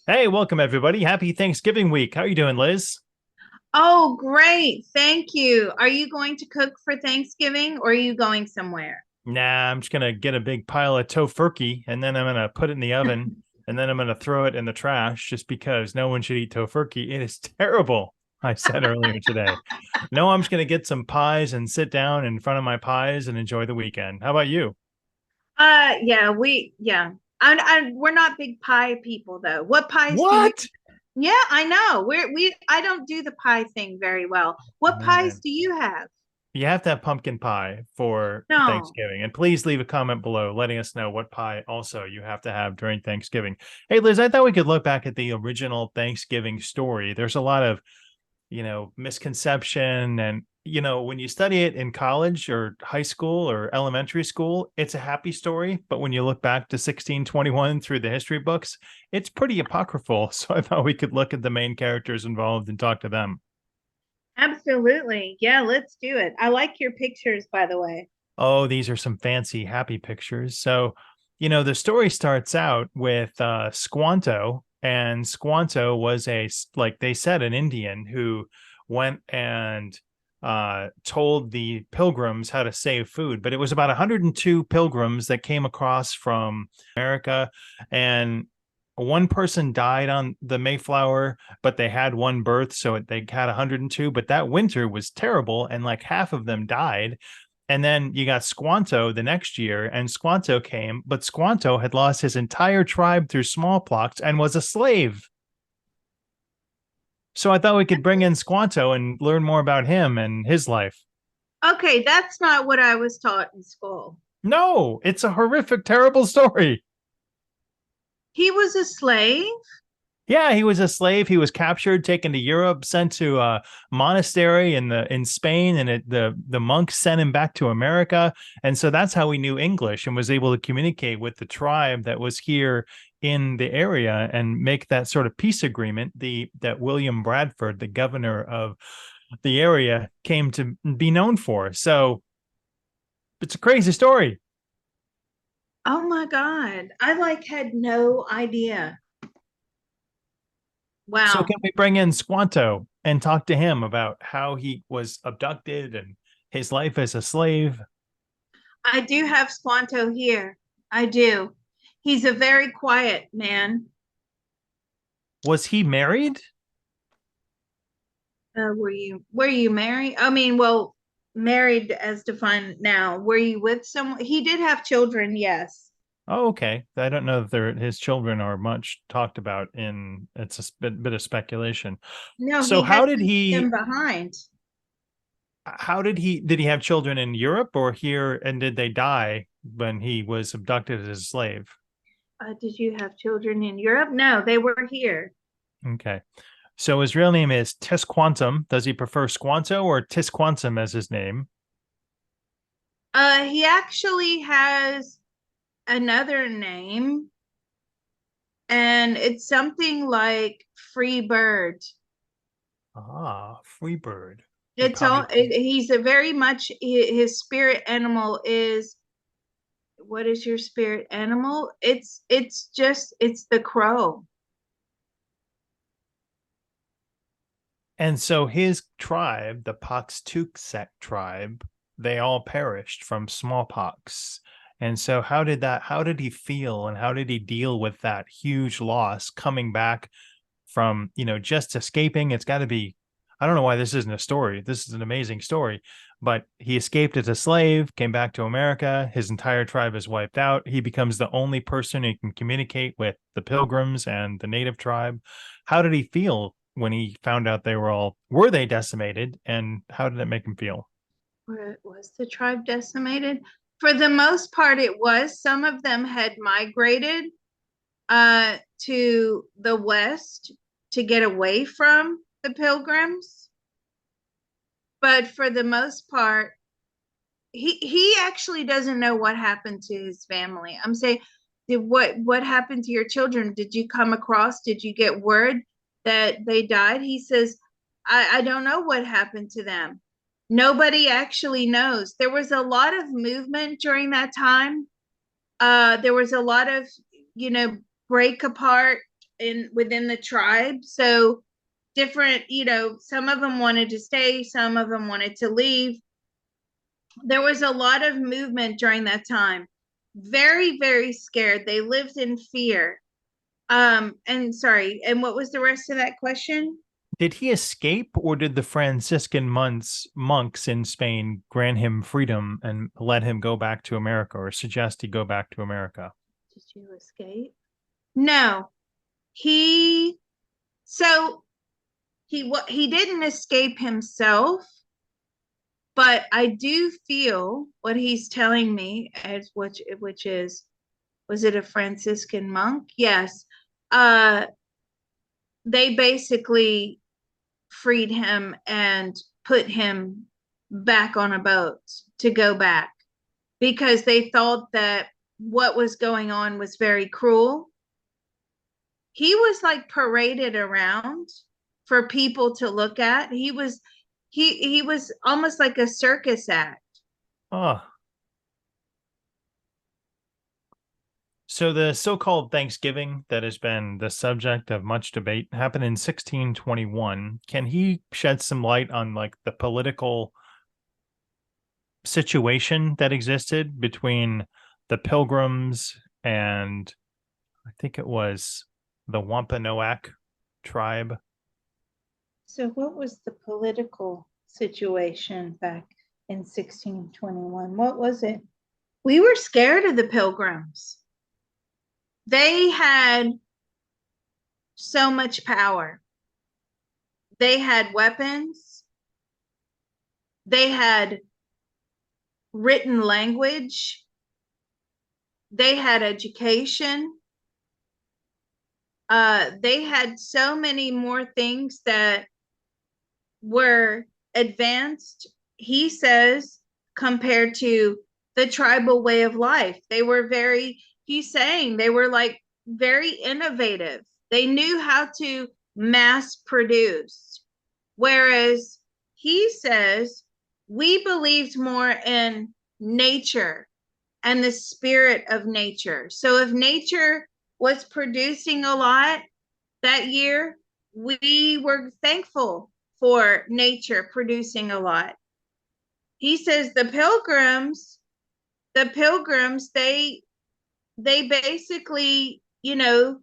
Hey, welcome everybody. Happy Thanksgiving week. How are you doing, Liz? Oh, great. Thank you. Are you going to cook for Thanksgiving or are you going somewhere? Nah, I'm just gonna get a big pile of tofurkey and then I'm gonna put it in the oven and then I'm gonna throw it in the trash just because no one should eat tofurkey. It is terrible. I said earlier today. No, I'm just gonna get some pies and sit down in front of my pies and enjoy the weekend. How about you? Yeah. We're not big pie people though. What pies do you? What? Yeah, I know. I don't do the pie thing very well. What pies Man. do you have? You have to have pumpkin pie for No. Thanksgiving. And please leave a comment below letting us know what pie also you have to have during Thanksgiving. Hey, Liz, I thought we could look back at the original Thanksgiving story. There's a lot of, misconception. And, when you study it in college or high school or elementary school, it's a happy story. But when you look back to 1621 through the history books, it's pretty apocryphal. So I thought we could look at the main characters involved and talk to them. Absolutely. Yeah, let's do it. I like your pictures, by the way. Oh, these are some fancy, happy pictures. So, the story starts out with Squanto, and Squanto was like they said, an Indian who went and told the pilgrims how to save food. But it was about 102 pilgrims that came across from America, and one person died on the Mayflower, but they had one birth, so they had 102. But that winter was terrible, and like half of them died. And then you got Squanto the next year, and Squanto came, but Squanto had lost his entire tribe through smallpox and was a slave. So I thought we could bring in Squanto and learn more about him and his life. Okay, that's not what I was taught in school. No, it's a horrific, terrible story. He was a slave. Yeah, he was a slave. He was captured, taken to Europe, sent to a monastery in Spain, and the monks sent him back to America. And so that's how he knew English and was able to communicate with the tribe that was here in the area and make that sort of peace agreement. That William Bradford, the governor of the area, came to be known for. So it's a crazy story. Oh my God. I like had no idea. So Wow. can we bring in Squanto and talk to him about how he was abducted and his life as a slave? I do have Squanto here. I do. He's a very quiet man. Was he married? Were you married? I mean, well, married as defined now. Were you with someone? He did have children, yes. Oh, okay. I don't know if his children are much talked about in it's a bit of speculation. No, So he had to leave them behind. did he have children in Europe or here, and did they die when he was abducted as a slave? Did you have children in Europe? No, they were here. Okay. So his real name is Tisquantum. Does he prefer Squanto or Tisquantum as his name? He actually has another name, and it's something like free bird. Ah, Freebird. He It's all probably he's a very much his spirit animal is what is your spirit animal? It's the crow. And so his tribe, the Paxtuxet tribe, they all perished from smallpox. And so how did he feel and how did he deal with that huge loss coming back from, just escaping? It's got to be, I don't know why this isn't a story. This is an amazing story, but he escaped as a slave, came back to America. His entire tribe is wiped out. He becomes the only person who can communicate with the pilgrims and the native tribe. How did he feel when he found out were they decimated, and how did it make him feel? Was the tribe decimated? For the most part, it was. Some of them had migrated to the west to get away from the pilgrims. But for the most part, he actually doesn't know what happened to his family. I'm saying What happened to your children? Did you come across, did you get word that they died? He says, I don't know what happened to them. Nobody actually knows. There was a lot of movement during that time. There was a lot of, you know, break apart in within the tribe. So different, you know, some of them wanted to stay, some of them wanted to leave. There was a lot of movement during that time. Very, very scared. They lived in fear. And sorry, and what was the rest of that question? Did he escape, or did the Franciscan monks in Spain grant him freedom and let him go back to America, or suggest he go back to America? Did you escape? No. He so he didn't escape himself, but I do feel what he's telling me, as which is, was it a Franciscan monk? Yes. Uh they basically freed him and put him back on a boat to go back because they thought that what was going on was very cruel. He was like paraded around for people to look at. He was almost like a circus act. Oh, so the so-called Thanksgiving that has been the subject of much debate happened in 1621. Can he shed some light on like the political situation that existed between the Pilgrims and I think it was the Wampanoag tribe? So what was the political situation back in 1621? What was it? We were scared of the Pilgrims. They had so much power. They had weapons. They had written language. They had education. They had so many more things that were advanced, he says, compared to the tribal way of life. They were very, he's saying they were like very innovative. They knew how to mass produce. Whereas he says we believed more in nature and the spirit of nature. So if nature was producing a lot that year, we were thankful for nature producing a lot. He says the pilgrims, they basically, you know,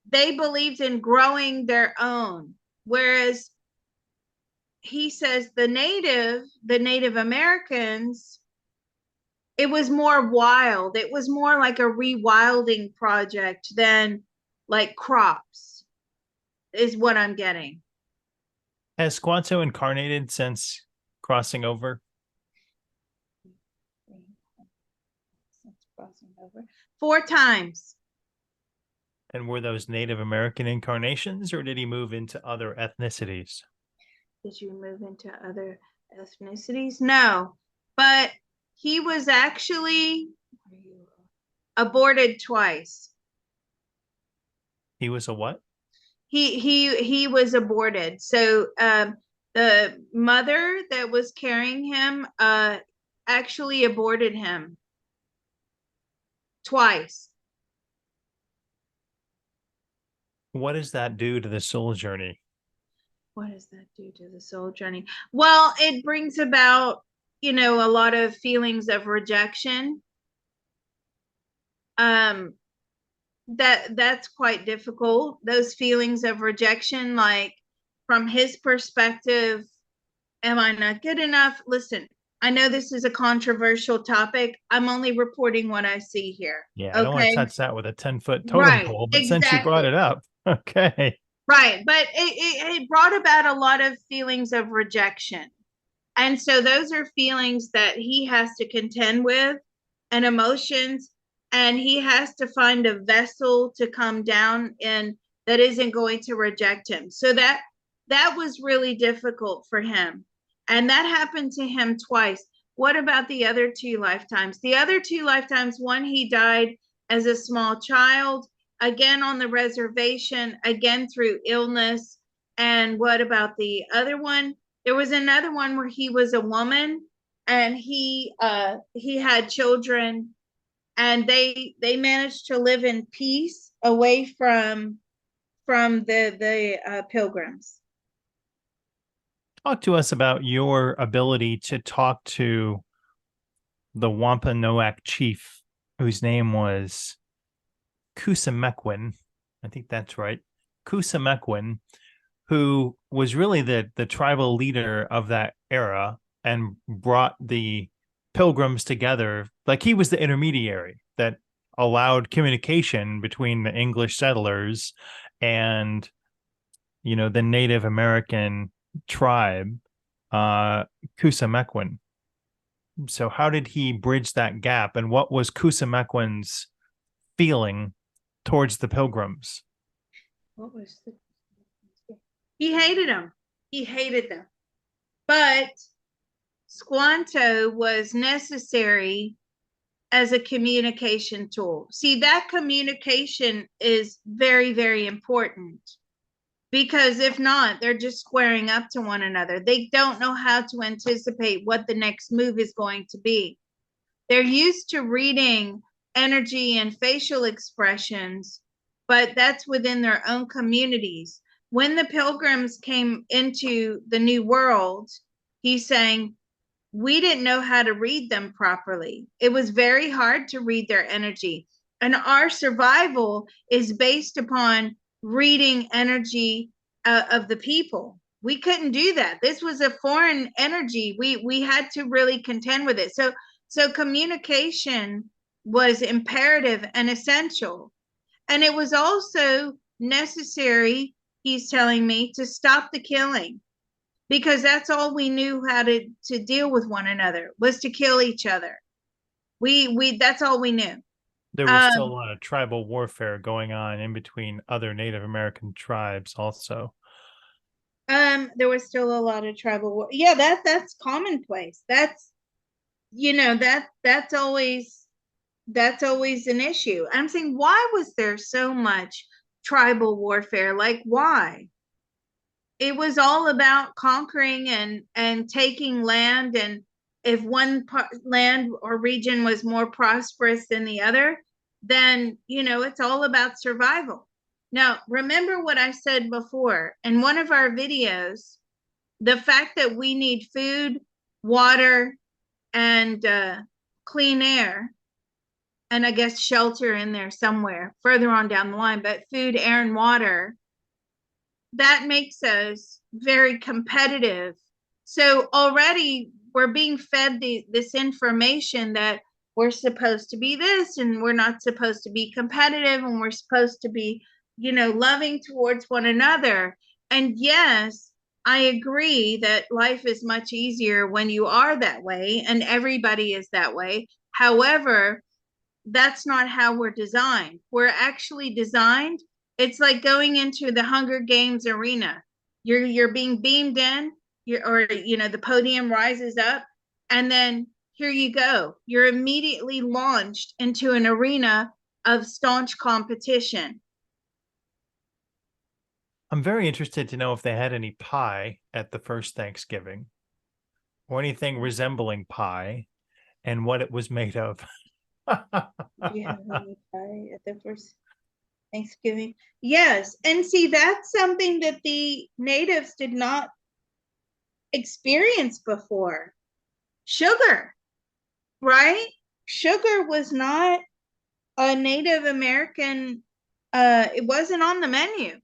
they believed in growing their own, whereas he says the native Americans, it was more wild. It was more like a rewilding project than like crops, is what I'm getting. Has Squanto incarnated since crossing over? Crossing over 4 times. And were those Native American incarnations, or did he move into other ethnicities? Did you move into other ethnicities? No, but he was actually aborted twice. He was a what? He was aborted. So the mother that was carrying him actually aborted him twice. What does that do to the soul journey? What does that do to the soul journey? Well, it brings about, you know, a lot of feelings of rejection. Um, that's quite difficult. Those feelings of rejection, like from his perspective, am I not good enough? Listen, I know this is a controversial topic. I'm only reporting what I see here. Yeah, I don't want to Okay. touch that with a 10-foot totem Right. pole, but since you brought Exactly. it up, okay. Right. But it brought about a lot of feelings of rejection. And so those are feelings that he has to contend with and emotions. And he has to find a vessel to come down in that isn't going to reject him. So that was really difficult for him. And that happened to him twice. What about the other 2 lifetimes? The other 2 lifetimes, one, he died as a small child, again on the reservation, again through illness. And what about the other one? There was another one where he was a woman and he had children, and they managed to live in peace away from the pilgrims. Talk to us about your ability to talk to the Wampanoag chief, whose name was Kusamequin. I think that's right. Kusamequin, who was really the tribal leader of that era and brought the pilgrims together. Like he was the intermediary that allowed communication between the English settlers and the Native American tribe, Kusamequin. So how did he bridge that gap, and what was Kusamequin's feeling towards the pilgrims? What was the He hated them. He hated them. But Squanto was necessary as a communication tool. See, that communication is very, very important, because if not, they're just squaring up to one another. They don't know how to anticipate what the next move is going to be. They're used to reading energy and facial expressions, but that's within their own communities. When the pilgrims came into the New World, he's saying, we didn't know how to read them properly. It was very hard to read their energy. And our survival is based upon reading energy of the people. We couldn't do that. This was a foreign energy. We had to really contend with it. So communication was imperative and essential. And it was also necessary, he's telling me, to stop the killing, because that's all we knew how to deal with one another, was to kill each other. We that's all we knew. There was still a lot of tribal warfare going on in between other Native American tribes also. There was still a lot of tribal war. Yeah, that's commonplace. That's that's always an issue. I'm saying, why was there so much tribal warfare? Like, why? It was all about conquering and taking land, and if one land or region was more prosperous than the other, then it's all about survival. Now, remember what I said before in one of our videos, the fact that we need food, water, and clean air, and I guess shelter in there somewhere further on down the line, but food, air, and water, that makes us very competitive. So already we're being fed this information that we're supposed to be this, and we're not supposed to be competitive, and we're supposed to be, loving towards one another. And yes, I agree that life is much easier when you are that way, and everybody is that way. However, that's not how we're designed. We're actually designed, it's like going into the Hunger Games arena. You're being beamed in, the podium rises up, and then here you go. You're immediately launched into an arena of staunch competition. I'm very interested to know if they had any pie at the first Thanksgiving or anything resembling pie and what it was made of. Do you have any pie at the first Thanksgiving? Yes. And see, that's something that the natives did not experience before. Sugar, right? Sugar was not a Native American, it wasn't on the menu.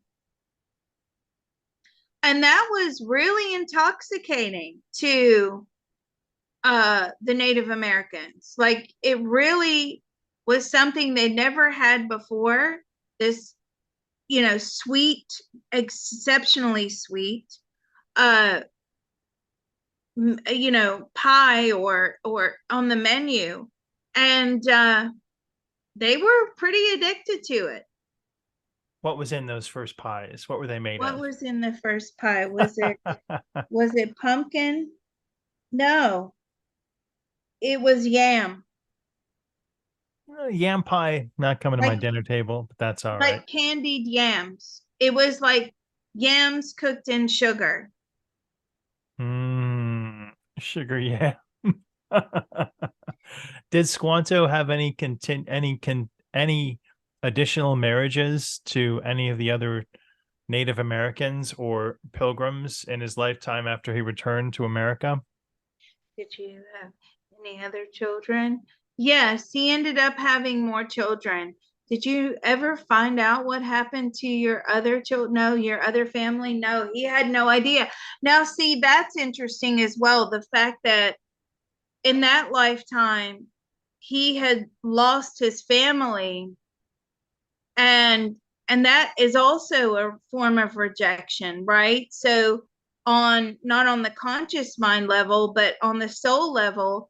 And that was really intoxicating to the Native Americans. Like, it really was something they never had before. This, sweet, exceptionally sweet, pie or on the menu, and they were pretty addicted to it. What was in those first pies? What were they made What of? was in the first pie? Was it pumpkin? No, it was yam. Yam pie not coming to my Like dinner table, but that's all right. like candied yams. It was like yams cooked in sugar. Sugar, yeah. Did Squanto have any additional marriages to any of the other Native Americans or pilgrims in his lifetime after he returned to America? Did you have any other children? Yes, he ended up having more children. Did you ever find out what happened to your other children? No, your other family? No, he had no idea. Now, see, that's interesting as well. The fact that in that lifetime, he had lost his family, and that is also a form of rejection, right? So on not on the conscious mind level, but on the soul level,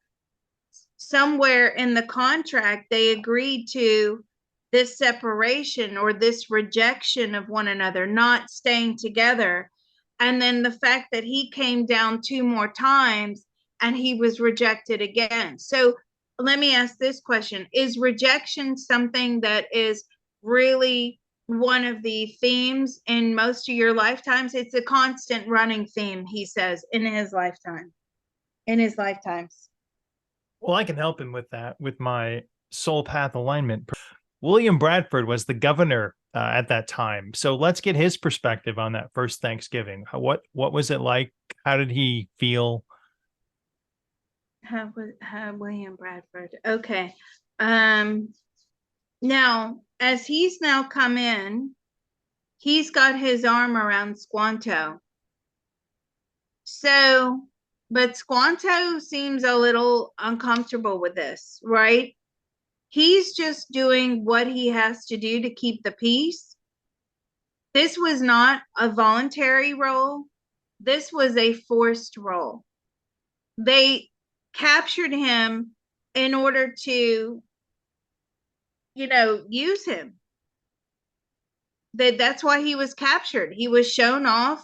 somewhere in the contract they agreed to this separation or this rejection of one another, not staying together. And then the fact that he came down two more times and he was rejected again. So let me ask this question: is rejection something that is really one of the themes in most of your lifetimes? It's a constant running theme, he says, in his lifetime, in his lifetimes. Well, I can help him with that with my soul path alignment. William Bradford was the governor at that time. So let's get his perspective on that first Thanksgiving. What was it like? How did he feel? How William Bradford. Okay. Um, Now, as he's now come in, he's got his arm around Squanto. So, but Squanto seems a little uncomfortable with this, right? He's just doing what he has to do to keep the peace. This was not a voluntary role. This was a forced role. They captured him in order to, use him. That's why he was captured. He was shown off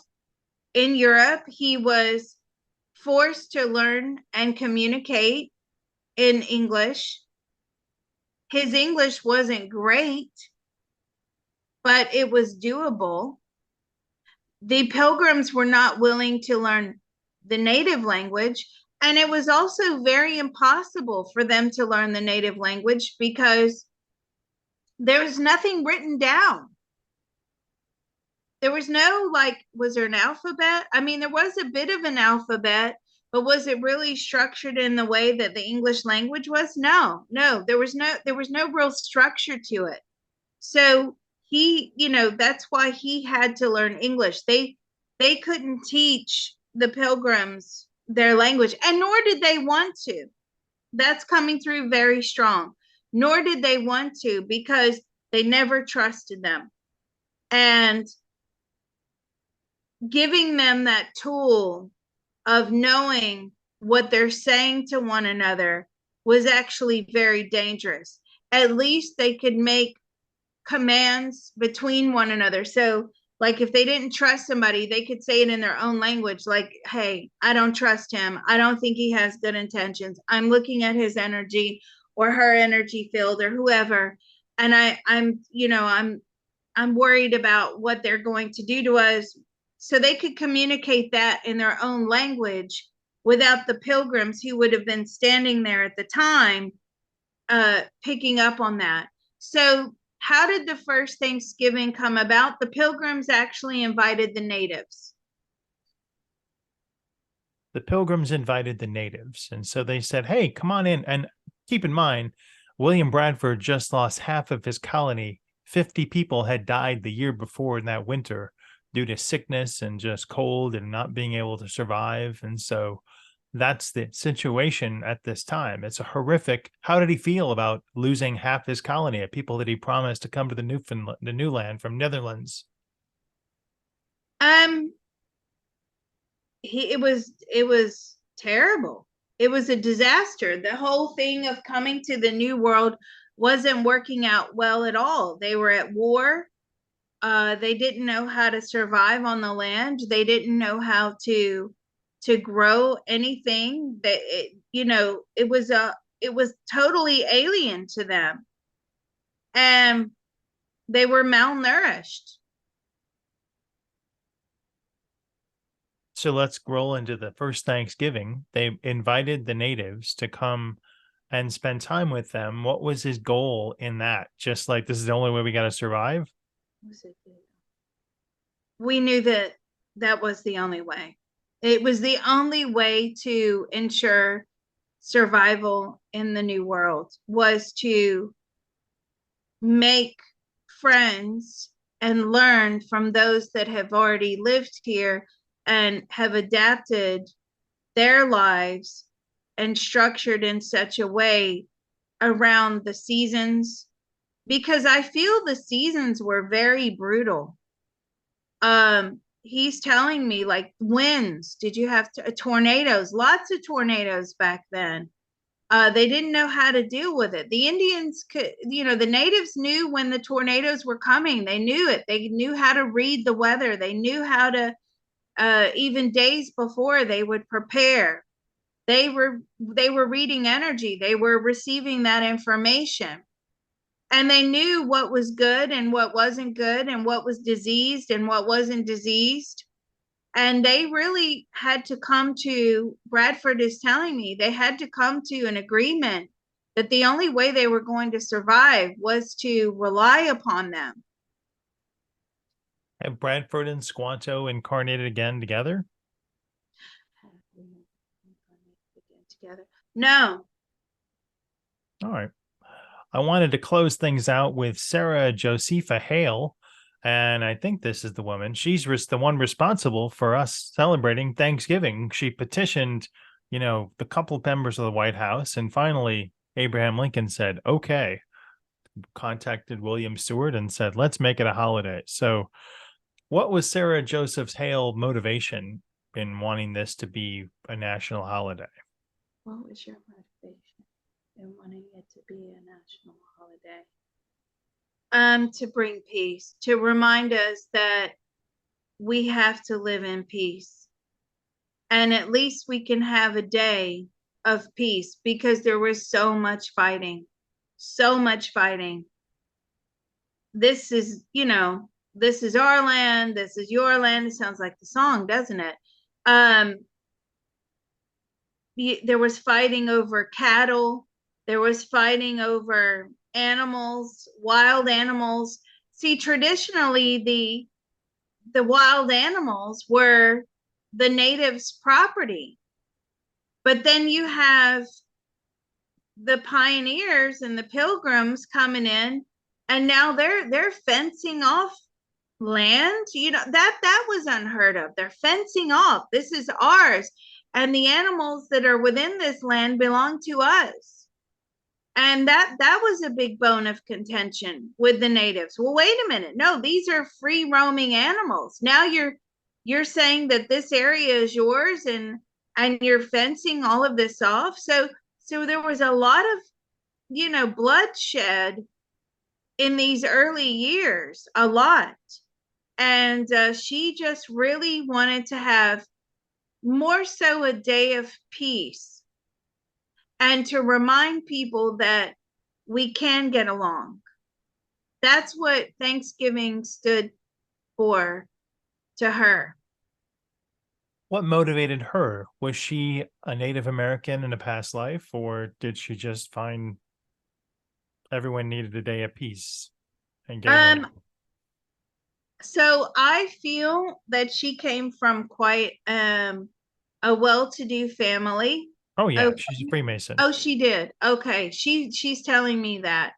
in Europe. He was forced to learn and communicate in English. His English wasn't great, but it was doable. The pilgrims were not willing to learn the native language, and it was also very impossible for them to learn the native language because there was nothing written down. There was no, like, was there an alphabet? I mean, there was a bit of an alphabet, but was it really structured in the way that the English language was? No, there was no real structure to it. So he, that's why he had to learn English. They couldn't teach the pilgrims their language, and nor did they want to. That's coming through very strong. Nor did they want to, because they never trusted them. And giving them that tool of knowing what they're saying to one another was actually very dangerous. At least they could make commands between one another. So, like, if they didn't trust somebody, they could say it in their own language, like, hey, I don't trust him. I don't think he has good intentions. I'm looking at his energy or her energy field or whoever. And I'm worried about what they're going to do to us. So they could communicate that in their own language without the pilgrims who would have been standing there at the time picking up on that. So how did the first Thanksgiving come about? The pilgrims actually invited the natives. The pilgrims invited the natives. And so they said, hey, come on in. And keep in mind, William Bradford just lost half of his colony. 50 people had died the year before in that winter due to sickness and just cold and not being able to survive. And so that's the situation at this time. It's a horrific. How did he feel about losing half his colony of people that he promised to come to the new land from Netherlands? Um, it was terrible. It was a disaster. The whole thing of coming to the new world wasn't working out well at all. They were at war. They didn't know how to survive on the land. They didn't know how to grow anything. That it was totally alien to them. and they were malnourished. So let's roll into the first Thanksgiving. They invited the natives to come and spend time with them. What was his goal in that? Just like, this is the only way we got to survive? We knew that that was the only way. It was the only way to ensure survival in the new world, was to make friends and learn from those that have already lived here and have adapted their lives and structured in such a way around the seasons, because I feel the seasons were very brutal. He's telling me, like, winds, did you have tornadoes, lots of tornadoes back then. They didn't know how to deal with it. The Indians could, the natives knew when the tornadoes were coming. They knew it. They knew how to read the weather. They knew how to, even days before, they would prepare. They were reading energy. They were receiving that information. And they knew what was good and what wasn't good, and what was diseased and what wasn't diseased. And they really had to come to, Bradford is telling me, they had to come to an agreement that the only way they were going to survive was to rely upon them. Have Bradford and Squanto incarnated again together? Together. No. All right. I wanted to close things out with Sarah Josepha Hale. And I think this is the woman. She's the one responsible for us celebrating Thanksgiving. She petitioned, the couple members of the White House. And finally, Abraham Lincoln said, okay, contacted William Stewart and said, let's make it a holiday. So what was Sarah Joseph Hale's motivation in wanting this to be a national holiday? What was your motivation in wanting it to be a national holiday? To bring peace, to remind us that we have to live in peace. And at least we can have a day of peace, because there was so much fighting, so much fighting. This is, this is our land, this is your land. It sounds like the song, doesn't it? There was fighting over cattle. There was fighting over animals, wild animals. See, traditionally, the wild animals were the natives' property. But then you have the pioneers and the pilgrims coming in, and now they're fencing off land. That was unheard of. They're fencing off. This is ours. And the animals that are within this land belong to us. And that was a big bone of contention with the natives. Well, wait a minute. No, these are free roaming animals. Now you're saying that this area is yours, and you're fencing all of this off. So there was a lot of bloodshed in these early years, a lot. And she just really wanted to have more so a day of peace, and to remind people that we can get along. That's what Thanksgiving stood for to her. What motivated her? Was she a Native American in a past life, or did she just find everyone needed a day of peace and getting along? So I feel that she came from quite a well-to-do family. Oh yeah, Okay. she's a Freemason. Oh, she did. Okay. She's telling me that.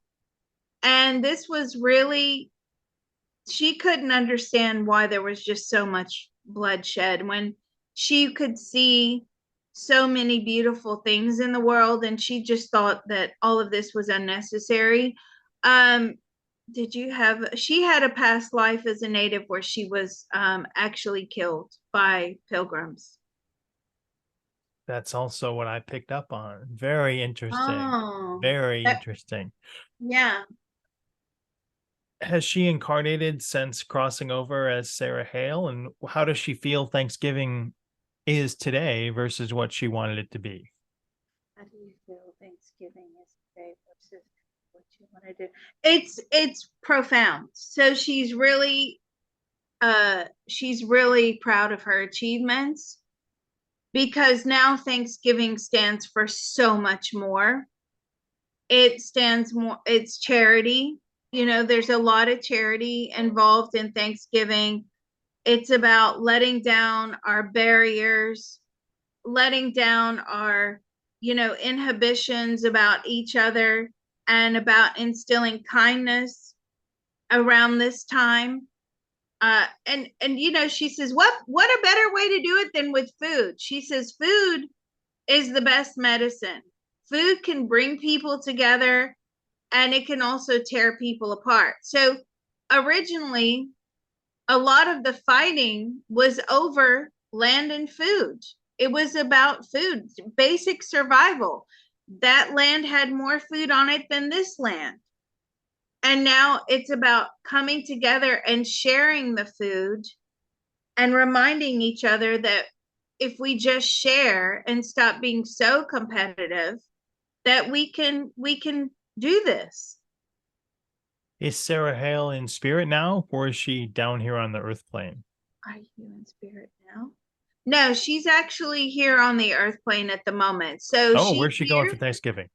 And this was really, she couldn't understand why there was just so much bloodshed when she could see so many beautiful things in the world, and she just thought that all of this was unnecessary. She had a past life as a native where she was actually killed by pilgrims. That's also what I picked up on. Very interesting. Oh, Very interesting. yeah. Has she incarnated since crossing over as Sarah Hale? And how does she feel Thanksgiving is today versus what she wanted it to be? How do you feel Thanksgiving is today versus what what I did. It's profound. So she's really proud of her achievements because now Thanksgiving stands for so much more. It stands more, it's charity. You know, there's a lot of charity involved in Thanksgiving. It's about letting down our barriers, letting down our, inhibitions about each other, and about instilling kindness around this time. And she says, what a better way to do it than with food? She says, food is the best medicine. Food can bring people together, and it can also tear people apart. So originally, a lot of the fighting was over land and food. It was about food, basic survival. That land had more food on it than this land. And now it's about coming together and sharing the food and reminding each other that if we just share and stop being so competitive, that we can do this. Is Sarah Hale in spirit now, or is she down here on the earth plane? Are you in spirit now? No, she's actually here on the earth plane at the moment. So Oh, she's where's she going here. for Thanksgiving?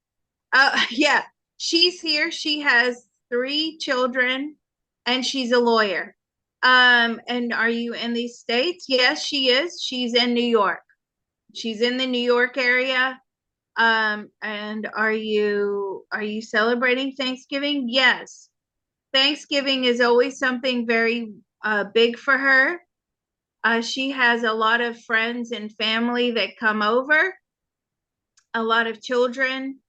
Yeah, she's here. She has 3 children, and she's a lawyer. And are you in these states? Yes, she is. She's in New York. She's in the New York area. And are you celebrating Thanksgiving? Yes. Thanksgiving is always something very big for her. She has a lot of friends and family that come over, a lot of children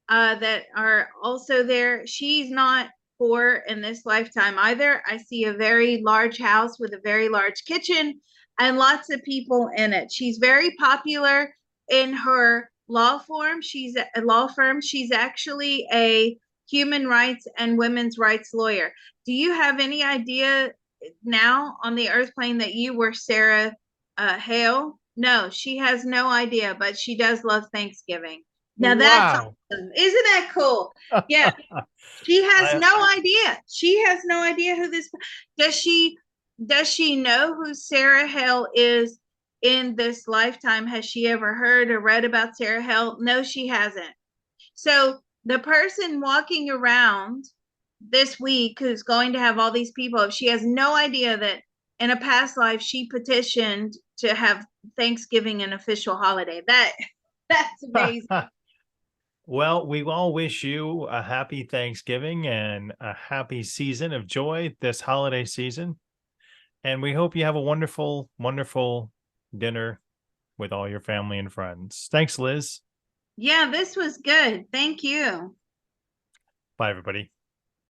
that are also there. She's not poor in this lifetime either. I see a very large house with a very large kitchen and lots of people in it. She's very popular in her law firm. She's a law firm. She's actually a human rights and women's rights lawyer. Do you have any idea now on the earth plane that you were Sarah Hale? No, she has no idea, but she does love Thanksgiving. Now that's Wow. awesome. Isn't that cool? Yeah, she has I, no idea. She has no idea who this does she know who Sarah Hale is in this lifetime? Has she ever heard or read about Sarah Hale? No, she hasn't. So the person walking around this week who's going to have all these people, if she has no idea that in a past life she petitioned to have Thanksgiving an official holiday. That's amazing. well, we all wish you a happy Thanksgiving and a happy season of joy this holiday season. And we hope you have a wonderful, wonderful dinner with all your family and friends. Thanks, Liz. Yeah, this was good. Thank you. Bye, everybody.